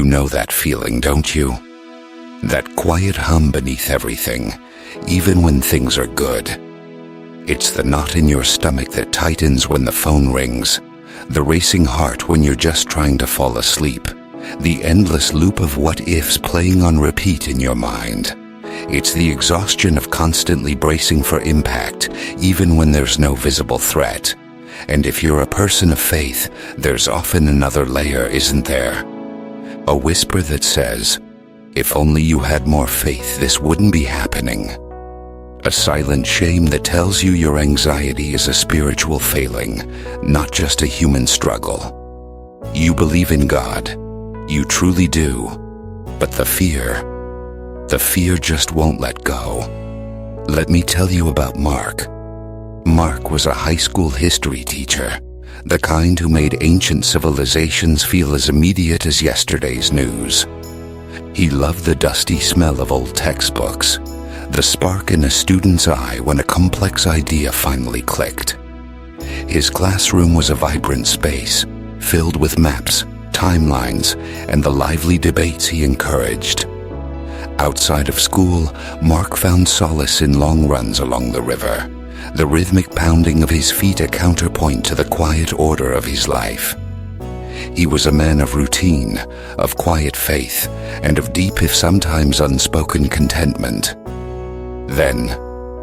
know that feeling, don't you? That quiet hum beneath everything, even when things are good. It's the knot in your stomach that tightens when the phone rings, the racing heart when you're just trying to fall asleep, the endless loop of what-ifs playing on repeat in your mind. It's the exhaustion of constantly bracing for impact, even when there's no visible threat. And if you're a person of faith, there's often another layer, isn't there? A whisper that says, if only you had more faith, this wouldn't be happening. A silent shame that tells you your anxiety is a spiritual failing, not just a human struggle. You believe in God. You truly do. But the fear just won't let go. Let me tell you about Mark. Mark was a high school history teacher, the kind who made ancient civilizations feel as immediate as yesterday's news. He loved the dusty smell of old textbooks, the spark in a student's eye when a complex idea finally clicked. His classroom was a vibrant space, filled with maps, timelines, and the lively debates he encouraged. Outside of school, Mark found solace in long runs along the river, the rhythmic pounding of his feet a counterpoint to the quiet order of his life. He was a man of routine, of quiet faith, and of deep if sometimes unspoken contentment. Then,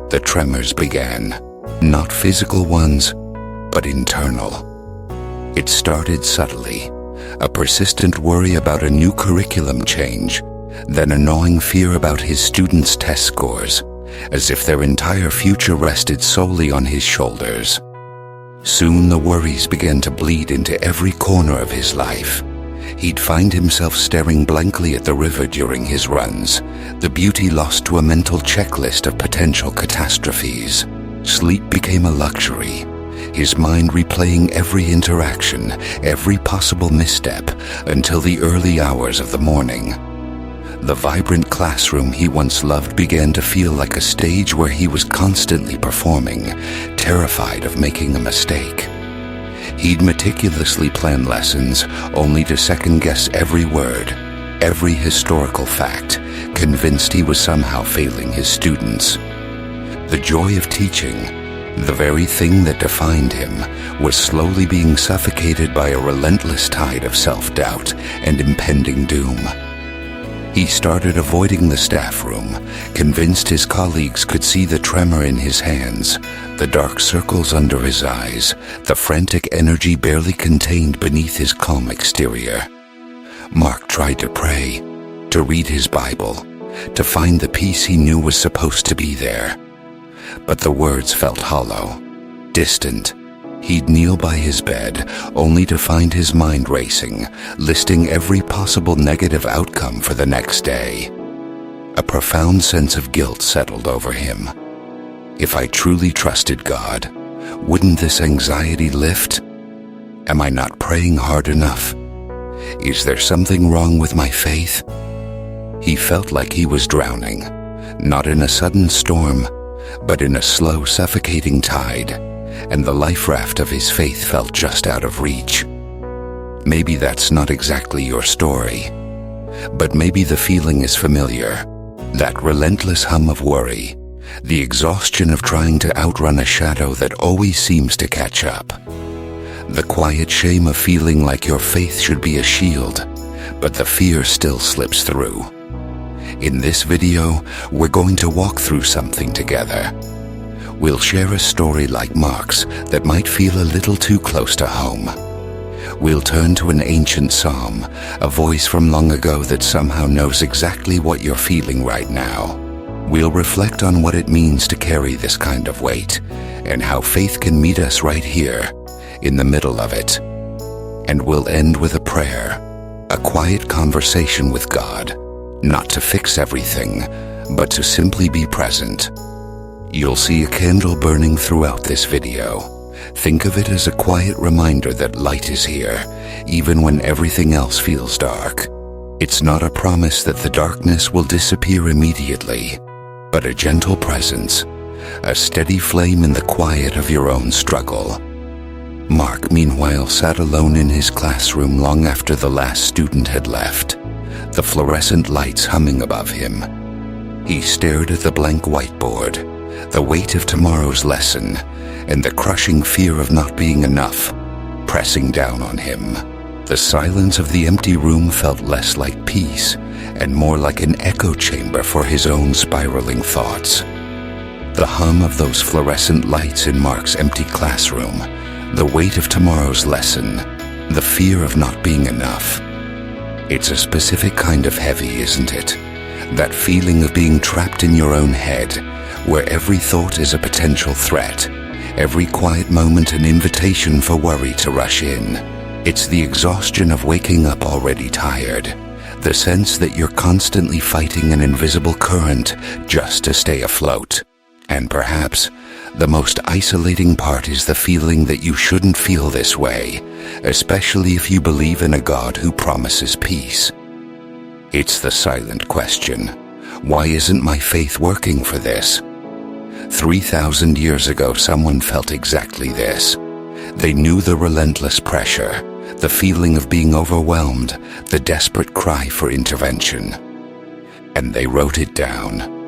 the tremors began, not physical ones, but internal. It started subtly, a persistent worry about a new curriculum change, then a gnawing fear about his students' test scores, as if their entire future rested solely on his shoulders. Soon the worries began to bleed into every corner of his life. He'd find himself staring blankly at the river during his runs, the beauty lost to a mental checklist of potential catastrophes. Sleep became a luxury, his mind replaying every interaction, every possible misstep, until the early hours of the morning. The vibrant classroom he once loved began to feel like a stage where he was constantly performing, terrified of making a mistake. He'd meticulously plan lessons, only to second-guess every word, every historical fact, convinced he was somehow failing his students. The joy of teaching, the very thing that defined him, was slowly being suffocated by a relentless tide of self-doubt and impending doom. He started avoiding the staff room, convinced his colleagues could see the tremor in his hands, the dark circles under his eyes, the frantic energy barely contained beneath his calm exterior. Mark tried to pray, to read his Bible, to find the peace he knew was supposed to be there. But the words felt hollow, distant. He'd kneel by his bed, only to find his mind racing, listing every possible negative outcome for the next day. A profound sense of guilt settled over him. If I truly trusted God, wouldn't this anxiety lift? Am I not praying hard enough? Is there something wrong with my faith? He felt like he was drowning, not in a sudden storm, but in a slow, suffocating tide, and the life raft of his faith felt just out of reach. Maybe that's not exactly your story, but maybe the feeling is familiar. That relentless hum of worry, the exhaustion of trying to outrun a shadow that always seems to catch up. The quiet shame of feeling like your faith should be a shield, but the fear still slips through. In this video, we're going to walk through something together. We'll share a story like Mark's that might feel a little too close to home. We'll turn to an ancient psalm, a voice from long ago that somehow knows exactly what you're feeling right now. We'll reflect on what it means to carry this kind of weight, and how faith can meet us right here, in the middle of it. And we'll end with a prayer, a quiet conversation with God, not to fix everything, but to simply be present. You'll see a candle burning throughout this video. Think of it as a quiet reminder that light is here, even when everything else feels dark. It's not a promise that the darkness will disappear immediately, but a gentle presence, a steady flame in the quiet of your own struggle. Mark, meanwhile, sat alone in his classroom long after the last student had left. the fluorescent lights humming above him. He stared at the blank whiteboard, the weight of tomorrow's lesson, and the crushing fear of not being enough pressing down on him. The silence of the empty room felt less like peace and more like an echo chamber for his own spiraling thoughts. The hum of those fluorescent lights in Mark's empty classroom, the weight of tomorrow's lesson, the fear of not being enough. It's a specific kind of heavy, isn't it? That feeling of being trapped in your own head, where every thought is a potential threat, every quiet moment an invitation for worry to rush in. It's the exhaustion of waking up already tired, the sense that you're constantly fighting an invisible current just to stay afloat. And perhaps the most isolating part is the feeling that you shouldn't feel this way, especially if you believe in a God who promises peace. It's the silent question. Why isn't my faith working for this? 3,000 years ago, someone felt exactly this. They knew the relentless pressure, the feeling of being overwhelmed, the desperate cry for intervention. And they wrote it down.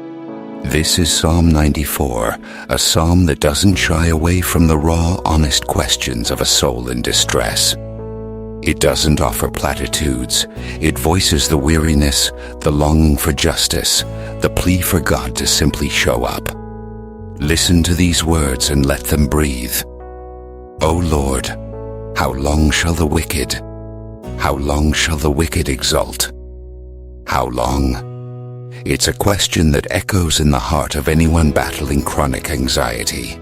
This is Psalm 94, a psalm that doesn't shy away from the raw, honest questions of a soul in distress. It doesn't offer platitudes. It voices the weariness, the longing for justice, the plea for God to simply show up. Listen to these words and let them breathe. O Lord, how long shall the wicked exult? How long? It's a question that echoes in the heart of anyone battling chronic anxiety.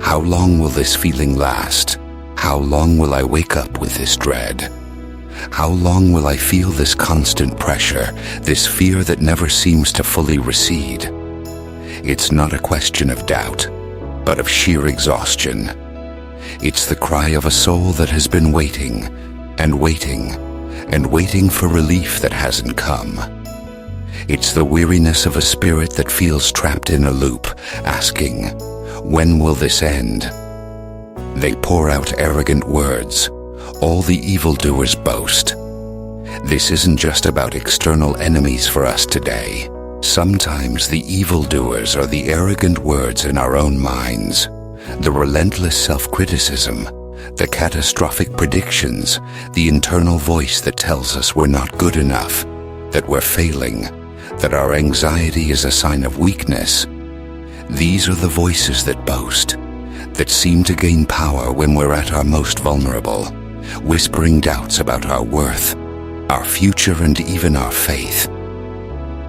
How long will this feeling last? How long will I wake up with this dread? How long will I feel this constant pressure, this fear that never seems to fully recede? It's not a question of doubt, but of sheer exhaustion. It's the cry of a soul that has been waiting, and waiting, and waiting for relief that hasn't come. It's the weariness of a spirit that feels trapped in a loop, asking, when will this end? They pour out arrogant words. All the evildoers boast. This isn't just about external enemies for us today. Sometimes the evildoers are the arrogant words in our own minds, the relentless self-criticism, the catastrophic predictions, the internal voice that tells us we're not good enough, that we're failing, that our anxiety is a sign of weakness. These are the voices that boast, that seem to gain power when we're at our most vulnerable, whispering doubts about our worth, our future, and even our faith.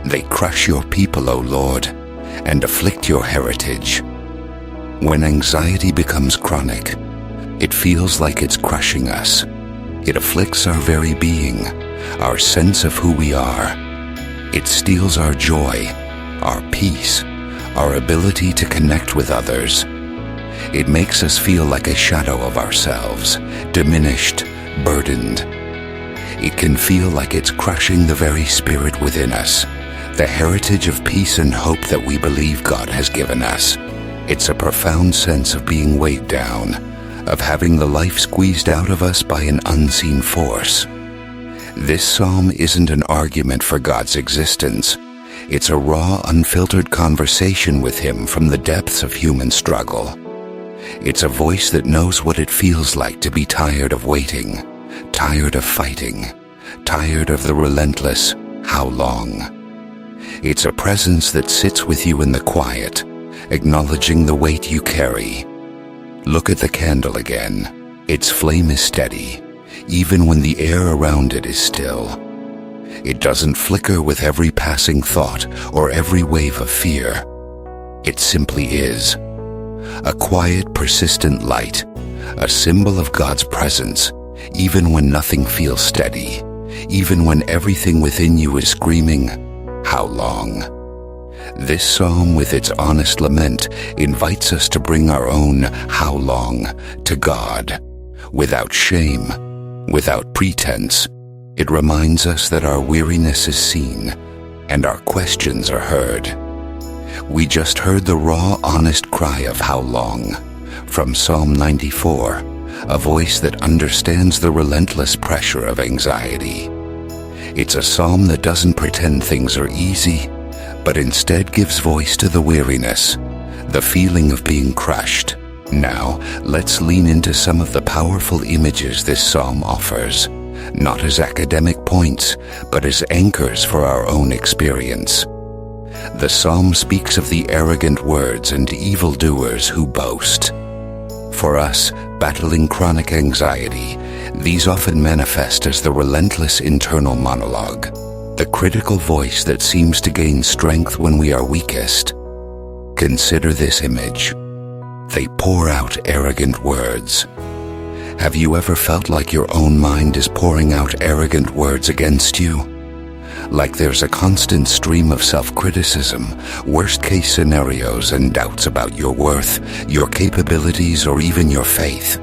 They crush your people, O Lord, and afflict your heritage. When anxiety becomes chronic, it feels like it's crushing us. It afflicts our very being, our sense of who we are. It steals our joy, our peace, our ability to connect with others. It makes us feel like a shadow of ourselves, diminished, burdened. It can feel like it's crushing the very spirit within us, the heritage of peace and hope that we believe God has given us. It's a profound sense of being weighed down, of having the life squeezed out of us by an unseen force. This psalm isn't an argument for God's existence. It's a raw, unfiltered conversation with Him from the depths of human struggle. It's a voice that knows what it feels like to be tired of waiting, tired of fighting, tired of the relentless how long. It's a presence that sits with you in the quiet, acknowledging the weight you carry. Look at the candle again. Its flame is steady, even when the air around it is still. It doesn't flicker with every passing thought or every wave of fear. It simply is. A quiet, persistent light, a symbol of God's presence, even when nothing feels steady, even when everything within you is screaming, how long? This psalm, with its honest lament, invites us to bring our own how long to God, without shame, without pretense. It reminds us that our weariness is seen and our questions are heard. We just heard the raw, honest cry of how long from Psalm 94, a voice that understands the relentless pressure of anxiety. It's a psalm that doesn't pretend things are easy, but instead gives voice to the weariness, the feeling of being crushed. Now, let's lean into some of the powerful images this psalm offers, not as academic points, but as anchors for our own experience. The psalm speaks of the arrogant words and evildoers who boast. For us, battling chronic anxiety, these often manifest as the relentless internal monologue, the critical voice that seems to gain strength when we are weakest. Consider this image. They pour out arrogant words. Have you ever felt like your own mind is pouring out arrogant words against you? Like there's a constant stream of self-criticism, worst-case scenarios, and doubts about your worth, your capabilities, or even your faith.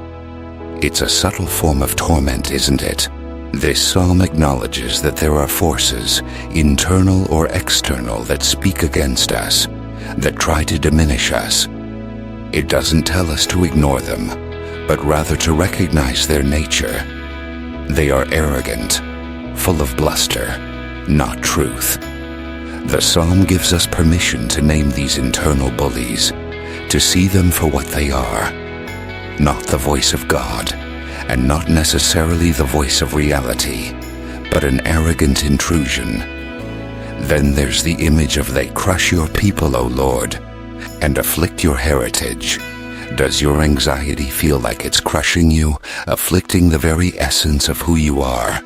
It's a subtle form of torment, isn't it? This psalm acknowledges that there are forces, internal or external, that speak against us, that try to diminish us. It doesn't tell us to ignore them, but rather to recognize their nature. They are arrogant, full of bluster, not truth. The psalm gives us permission to name these internal bullies, to see them for what they are, not the voice of God, and not necessarily the voice of reality, but an arrogant intrusion. Then there's the image of they crush your people, O Lord, and afflict your heritage. Does your anxiety feel like it's crushing you, afflicting the very essence of who you are?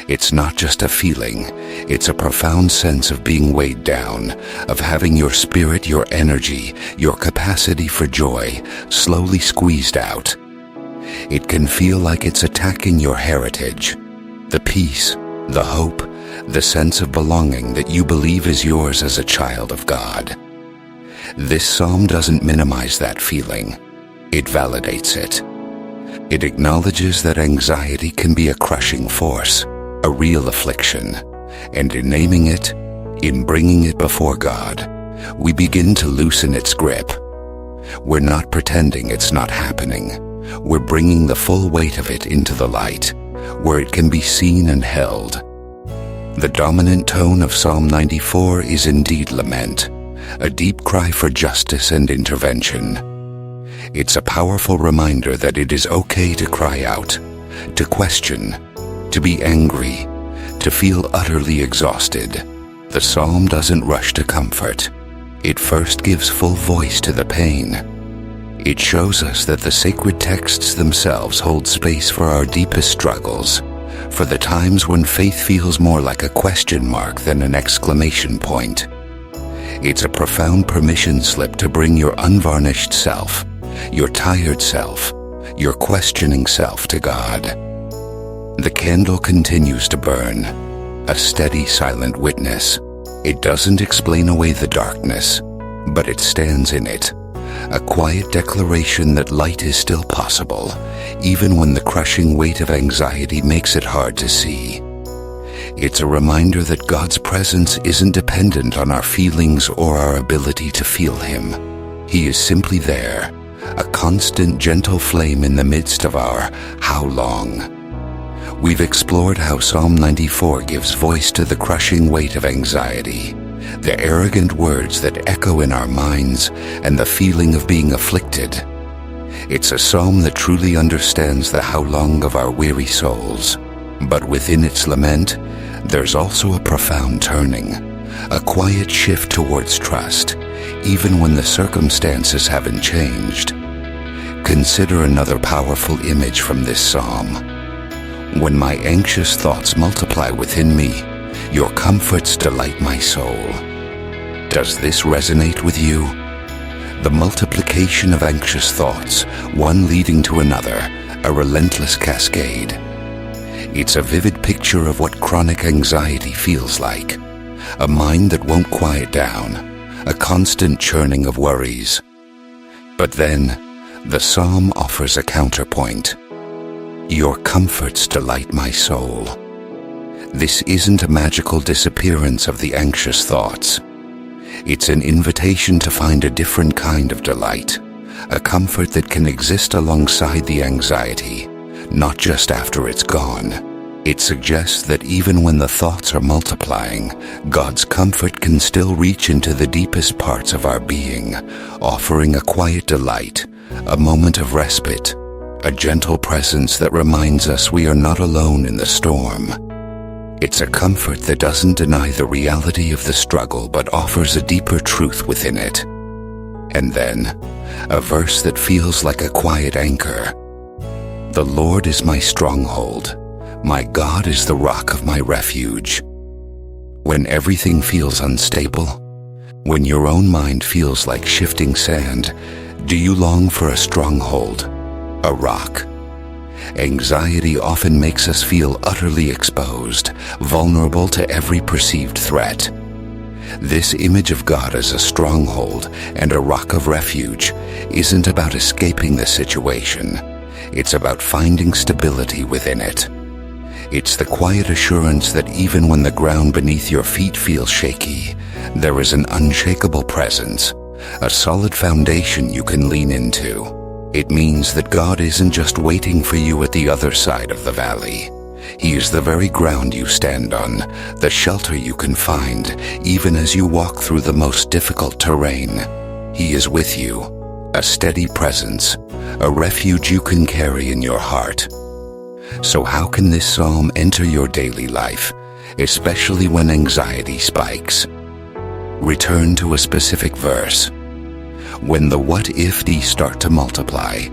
It's not just a feeling, it's a profound sense of being weighed down, of having your spirit, your energy, your capacity for joy slowly squeezed out. It can feel like it's attacking your heritage, the peace, the hope, the sense of belonging that you believe is yours as a child of God. This psalm doesn't minimize that feeling. It validates it. It acknowledges that anxiety can be a crushing force, a real affliction, and in naming it, in bringing it before God, we begin to loosen its grip. We're not pretending it's not happening. We're bringing the full weight of it into the light, where it can be seen and held. The dominant tone of Psalm 94 is indeed lament, a deep cry for justice and intervention. It's a powerful reminder that it is okay to cry out, to question, to be angry, to feel utterly exhausted. The psalm doesn't rush to comfort. It first gives full voice to the pain. It shows us that the sacred texts themselves hold space for our deepest struggles, for the times when faith feels more like a question mark than an exclamation point. It's a profound permission slip to bring your unvarnished self, your tired self, your questioning self to God. The candle continues to burn, a steady, silent witness. It doesn't explain away the darkness, but it stands in it, a quiet declaration that light is still possible, even when the crushing weight of anxiety makes it hard to see. It's a reminder that God's presence isn't dependent on our feelings or our ability to feel Him. He is simply there, a constant, gentle flame in the midst of our how long. We've explored how Psalm 94 gives voice to the crushing weight of anxiety, the arrogant words that echo in our minds, and the feeling of being afflicted. It's a psalm that truly understands the how long of our weary souls. But within its lament, there's also a profound turning, a quiet shift towards trust, even when the circumstances haven't changed. Consider another powerful image from this psalm. When my anxious thoughts multiply within me, your comforts delight my soul. Does this resonate with you? The multiplication of anxious thoughts, one leading to another, a relentless cascade. It's a vivid picture of what chronic anxiety feels like, a mind that won't quiet down, a constant churning of worries. But then, the psalm offers a counterpoint. Your comforts delight my soul. This isn't a magical disappearance of the anxious thoughts. It's an invitation to find a different kind of delight, a comfort that can exist alongside the anxiety, not just after it's gone. It suggests that even when the thoughts are multiplying, God's comfort can still reach into the deepest parts of our being, offering a quiet delight, a moment of respite, a gentle presence that reminds us we are not alone in the storm. It's a comfort that doesn't deny the reality of the struggle but offers a deeper truth within it. And then, a verse that feels like a quiet anchor. The Lord is my stronghold. My God is the rock of my refuge. When everything feels unstable, when your own mind feels like shifting sand, do you long for a stronghold, a rock? Anxiety often makes us feel utterly exposed, vulnerable to every perceived threat. This image of God as a stronghold and a rock of refuge isn't about escaping the situation. It's about finding stability within it. It's the quiet assurance that even when the ground beneath your feet feels shaky, there is an unshakable presence, a solid foundation you can lean into. It means that God isn't just waiting for you at the other side of the valley. He is the very ground you stand on, the shelter you can find, even as you walk through the most difficult terrain. He is with you, a steady presence, a refuge you can carry in your heart. So how can this psalm enter your daily life, especially when anxiety spikes? Return to a specific verse. When the what-ifs start to multiply,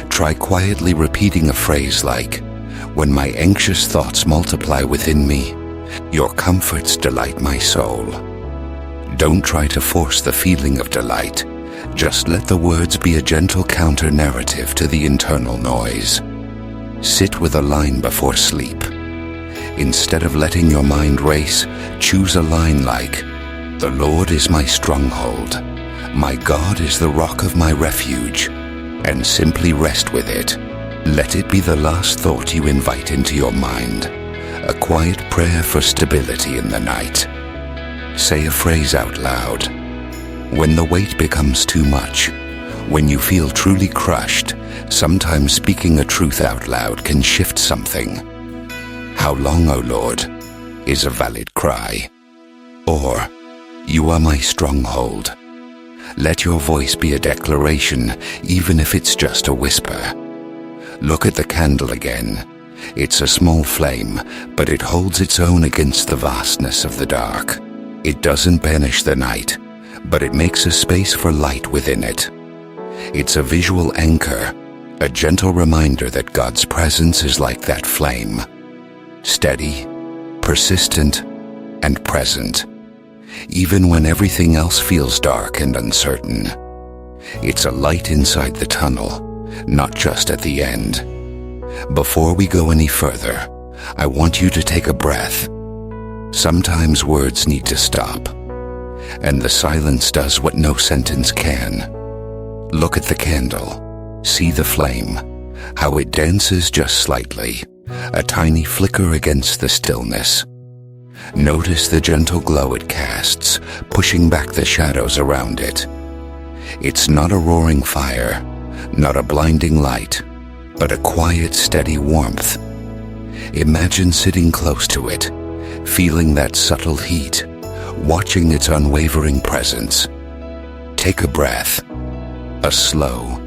try quietly repeating a phrase like, "When my anxious thoughts multiply within me, your comforts delight my soul." Don't try to force the feeling of delight. Just let the words be a gentle counter-narrative to the internal noise. Sit with a line before sleep. Instead of letting your mind race, choose a line like, "The Lord is my stronghold. My God is the rock of my refuge," and simply rest with it. Let it be the last thought you invite into your mind, a quiet prayer for stability in the night. Say a phrase out loud. When the weight becomes too much, when you feel truly crushed, sometimes speaking a truth out loud can shift something. "How long, O Lord?" is a valid cry. Or, "You are my stronghold." Let your voice be a declaration, even if it's just a whisper. Look at the candle again. It's a small flame, but it holds its own against the vastness of the dark. It doesn't banish the night, but it makes a space for light within it. It's a visual anchor, a gentle reminder that God's presence is like that flame, steady, persistent, and present, even when everything else feels dark and uncertain. It's a light inside the tunnel, not just at the end. Before we go any further, I want you to take a breath. Sometimes words need to stop, and the silence does what no sentence can. Look at the candle. See the flame, how it dances just slightly, a tiny flicker against the stillness. Notice the gentle glow it casts, pushing back the shadows around it. It's not a roaring fire, not a blinding light, but a quiet, steady warmth. Imagine sitting close to it, feeling that subtle heat, watching its unwavering presence. Take a breath, a slow,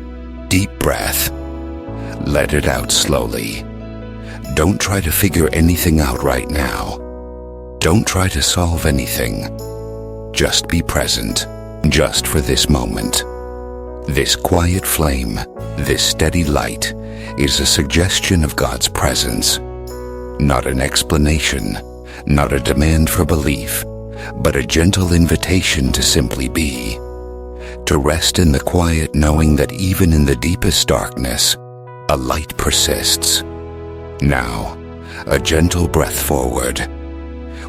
deep breath. Let it out slowly. Don't try to figure anything out right now. Don't try to solve anything. Just be present, just for this moment. This quiet flame, this steady light, is a suggestion of God's presence. Not an explanation, not a demand for belief, but a gentle invitation to simply be. To rest in the quiet knowing that even in the deepest darkness, a light persists. Now, a gentle breath forward.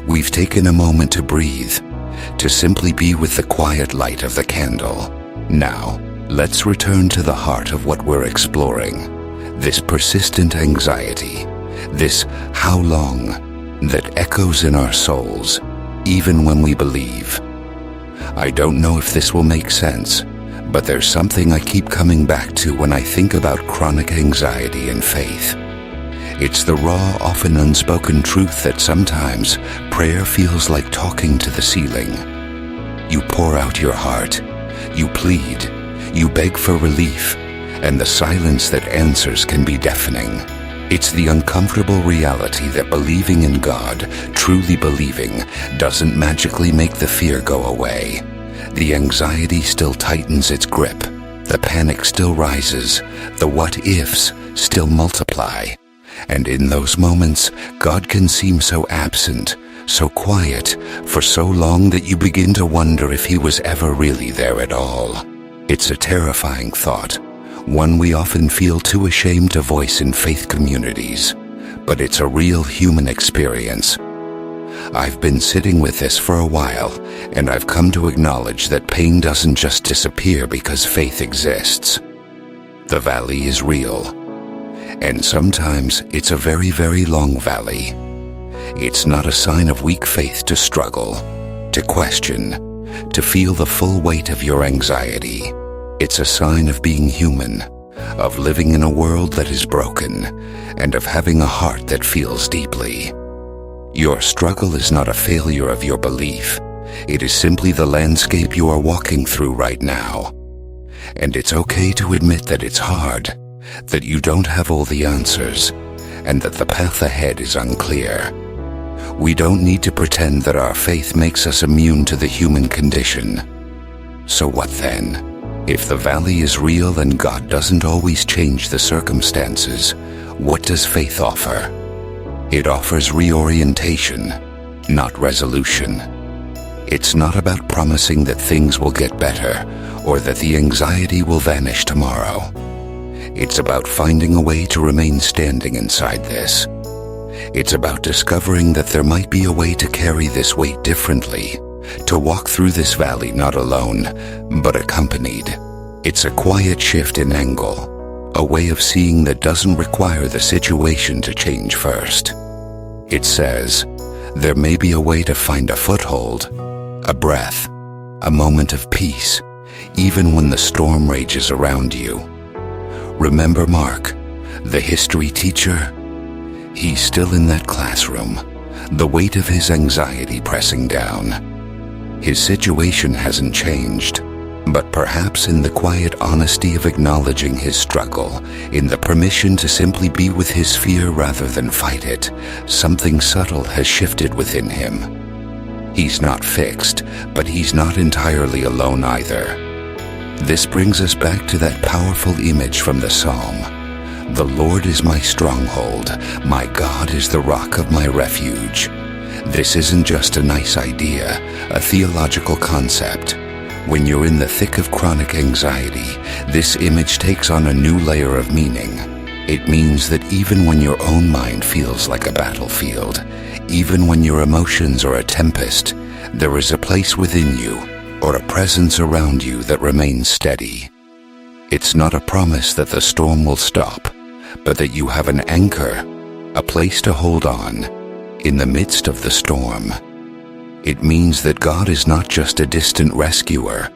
We've taken a moment to breathe, to simply be with the quiet light of the candle. Now, let's return to the heart of what we're exploring. This persistent anxiety, this "how long" that echoes in our souls, even when we believe. I don't know if this will make sense, but there's something I keep coming back to when I think about chronic anxiety and faith. It's the raw, often unspoken truth that sometimes prayer feels like talking to the ceiling. You pour out your heart, you plead, you beg for relief, and the silence that answers can be deafening. It's the uncomfortable reality that believing in God, truly believing, doesn't magically make the fear go away. The anxiety still tightens its grip, the panic still rises, the what-ifs still multiply. And in those moments, God can seem so absent, so quiet, for so long that you begin to wonder if He was ever really there at all. It's a terrifying thought, one we often feel too ashamed to voice in faith communities, but it's a real human experience. I've been sitting with this for a while, and I've come to acknowledge that pain doesn't just disappear because faith exists. The valley is real, and sometimes it's a very, very long valley. It's not a sign of weak faith to struggle, to question, to feel the full weight of your anxiety. It's a sign of being human, of living in a world that is broken, and of having a heart that feels deeply. Your struggle is not a failure of your belief. It is simply the landscape you are walking through right now. And it's okay to admit that it's hard, that you don't have all the answers, and that the path ahead is unclear. We don't need to pretend that our faith makes us immune to the human condition. So what then? If the valley is real and God doesn't always change the circumstances, what does faith offer? It offers reorientation, not resolution. It's not about promising that things will get better or that the anxiety will vanish tomorrow. It's about finding a way to remain standing inside this. It's about discovering that there might be a way to carry this weight differently, to walk through this valley not alone, but accompanied. It's a quiet shift in angle, a way of seeing that doesn't require the situation to change first. It says, there may be a way to find a foothold, a breath, a moment of peace, even when the storm rages around you. Remember Mark, the history teacher? He's still in that classroom, the weight of his anxiety pressing down. His situation hasn't changed, but perhaps in the quiet honesty of acknowledging his struggle, in the permission to simply be with his fear rather than fight it, something subtle has shifted within him. He's not fixed, but he's not entirely alone either. This brings us back to that powerful image from the Psalm. The Lord is my stronghold, my God is the rock of my refuge. This isn't just a nice idea, a theological concept. When you're in the thick of chronic anxiety, this image takes on a new layer of meaning. It means that even when your own mind feels like a battlefield, even when your emotions are a tempest, there is a place within you, or a presence around you that remains steady. It's not a promise that the storm will stop, but that you have an anchor, a place to hold on, in the midst of the storm. It means that God is not just a distant rescuer,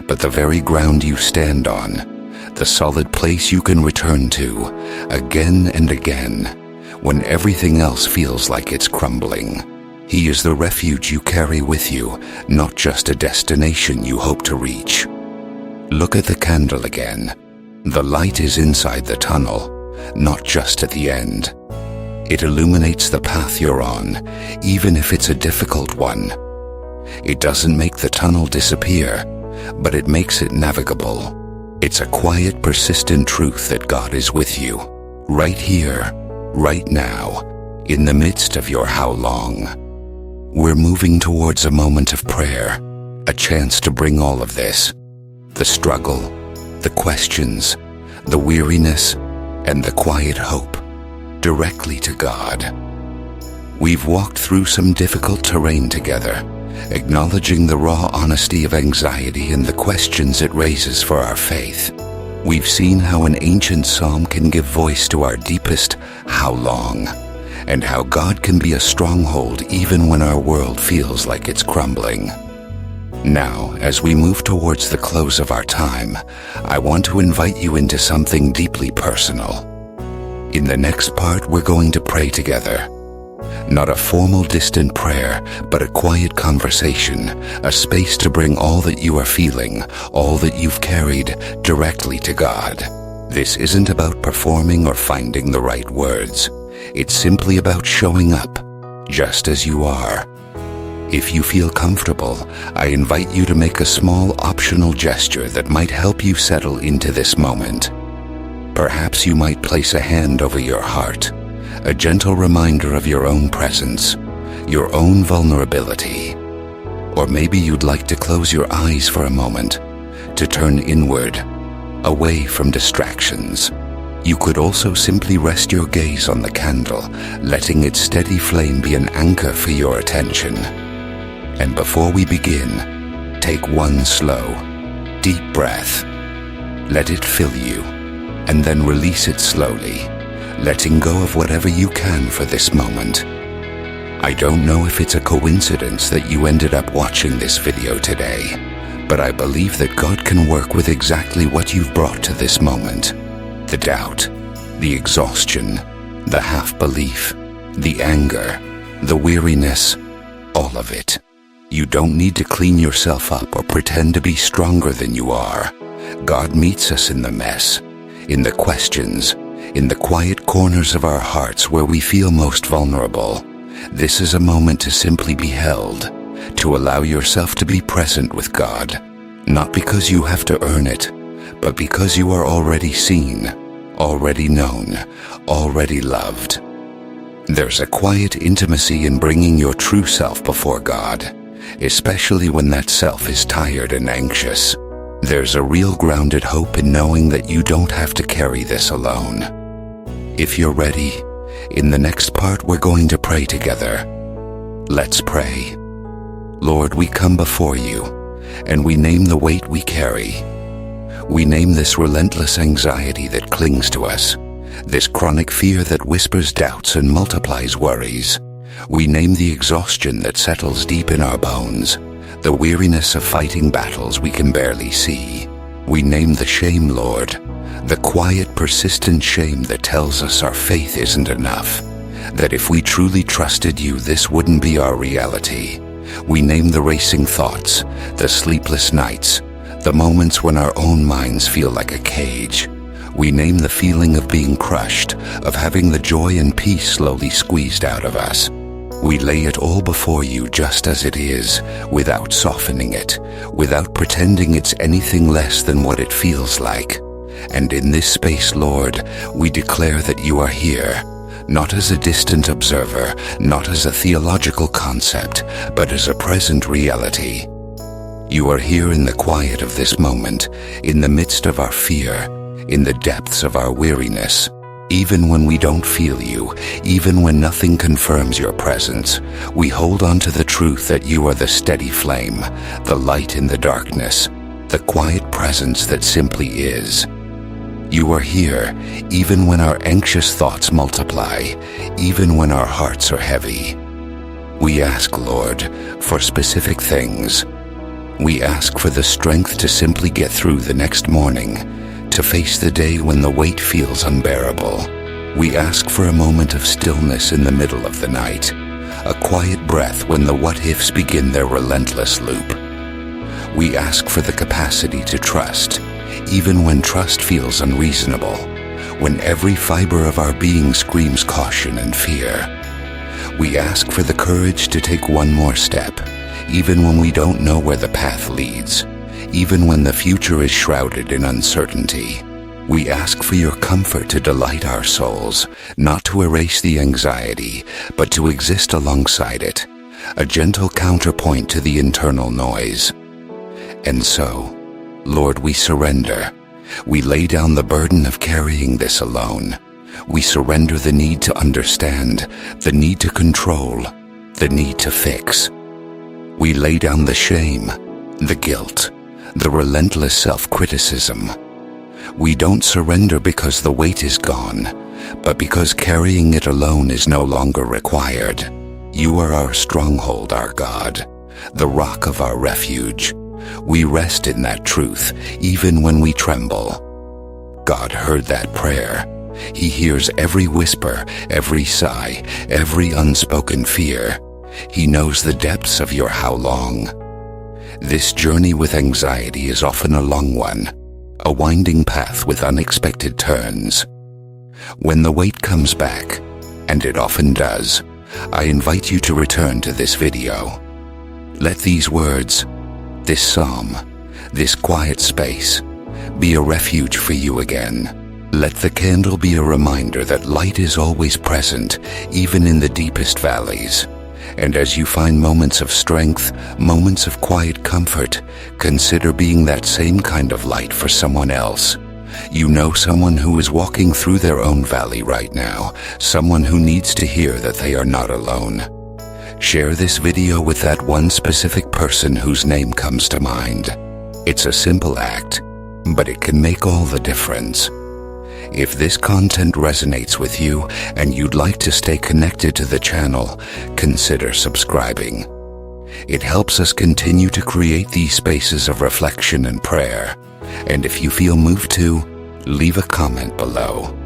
but the very ground you stand on, the solid place you can return to, again and again, when everything else feels like it's crumbling. He is the refuge you carry with you, not just a destination you hope to reach. Look at the candle again. The light is inside the tunnel, not just at the end. It illuminates the path you're on, even if it's a difficult one. It doesn't make the tunnel disappear, but it makes it navigable. It's a quiet, persistent truth that God is with you, right here, right now, in the midst of your how long. We're moving towards a moment of prayer, a chance to bring all of this, the struggle, the questions, the weariness, and the quiet hope, directly to God. We've walked through some difficult terrain together, acknowledging the raw honesty of anxiety and the questions it raises for our faith. We've seen how an ancient psalm can give voice to our deepest how long, and how God can be a stronghold even when our world feels like it's crumbling. Now, as we move towards the close of our time, I want to invite you into something deeply personal. In the next part, we're going to pray together. Not a formal distant prayer, but a quiet conversation, a space to bring all that you are feeling, all that you've carried, directly to God. This isn't about performing or finding the right words. It's simply about showing up, just as you are. If you feel comfortable, I invite you to make a small optional gesture that might help you settle into this moment. Perhaps you might place a hand over your heart, a gentle reminder of your own presence, your own vulnerability. Or maybe you'd like to close your eyes for a moment, to turn inward, away from distractions. You could also simply rest your gaze on the candle, letting its steady flame be an anchor for your attention. And before we begin, take one slow, deep breath. Let it fill you, and then release it slowly, letting go of whatever you can for this moment. I don't know if it's a coincidence that you ended up watching this video today, but I believe that God can work with exactly what you've brought to this moment. The doubt, the exhaustion, the half-belief, the anger, the weariness, all of it. You don't need to clean yourself up or pretend to be stronger than you are. God meets us in the mess, in the questions, in the quiet corners of our hearts where we feel most vulnerable. This is a moment to simply be held, to allow yourself to be present with God, not because you have to earn it, but because you are already seen, already known, already loved. There's a quiet intimacy in bringing your true self before God, especially when that self is tired and anxious. There's a real grounded hope in knowing that you don't have to carry this alone. If you're ready, in the next part we're going to pray together. Let's pray. Lord, we come before you, and we name the weight we carry. We name this relentless anxiety that clings to us, this chronic fear that whispers doubts and multiplies worries. We name the exhaustion that settles deep in our bones, the weariness of fighting battles we can barely see. We name the shame, Lord, the quiet, persistent shame that tells us our faith isn't enough, that if we truly trusted you, this wouldn't be our reality. We name the racing thoughts, the sleepless nights, the moments when our own minds feel like a cage. We name the feeling of being crushed, of having the joy and peace slowly squeezed out of us. We lay it all before you just as it is, without softening it, without pretending it's anything less than what it feels like. And in this space, Lord, we declare that you are here, not as a distant observer, not as a theological concept, but as a present reality. You are here in the quiet of this moment, in the midst of our fear, in the depths of our weariness. Even when we don't feel you, even when nothing confirms your presence, we hold on to the truth that you are the steady flame, the light in the darkness, the quiet presence that simply is. You are here, even when our anxious thoughts multiply, even when our hearts are heavy. We ask, Lord, for specific things. We ask for the strength to simply get through the next morning, to face the day when the weight feels unbearable. We ask for a moment of stillness in the middle of the night, a quiet breath when the what-ifs begin their relentless loop. We ask for the capacity to trust, even when trust feels unreasonable, when every fiber of our being screams caution and fear. We ask for the courage to take one more step, even when we don't know where the path leads, even when the future is shrouded in uncertainty. We ask for your comfort to delight our souls, not to erase the anxiety, but to exist alongside it, a gentle counterpoint to the internal noise. And so, Lord, we surrender. We lay down the burden of carrying this alone. We surrender the need to understand, the need to control, the need to fix. We lay down the shame, the guilt, the relentless self-criticism. We don't surrender because the weight is gone, but because carrying it alone is no longer required. You are our stronghold, our God, the rock of our refuge. We rest in that truth, even when we tremble. God heard that prayer. He hears every whisper, every sigh, every unspoken fear. He knows the depths of your how long. This journey with anxiety is often a long one, a winding path with unexpected turns. When the weight comes back, and it often does, I invite you to return to this video. Let these words, this psalm, this quiet space, be a refuge for you again. Let the candle be a reminder that light is always present, even in the deepest valleys. And as you find moments of strength, moments of quiet comfort, consider being that same kind of light for someone else. You know someone who is walking through their own valley right now, someone who needs to hear that they are not alone. Share this video with that one specific person whose name comes to mind. It's a simple act, but it can make all the difference. If this content resonates with you and you'd like to stay connected to the channel, consider subscribing. It helps us continue to create these spaces of reflection and prayer. And if you feel moved to, leave a comment below.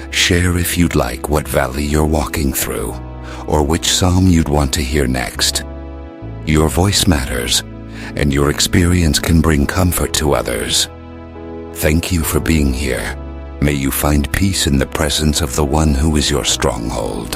Share if you'd like what valley you're walking through, or which psalm you'd want to hear next. Your voice matters, and your experience can bring comfort to others. Thank you for being here. May you find peace in the presence of the one who is your stronghold.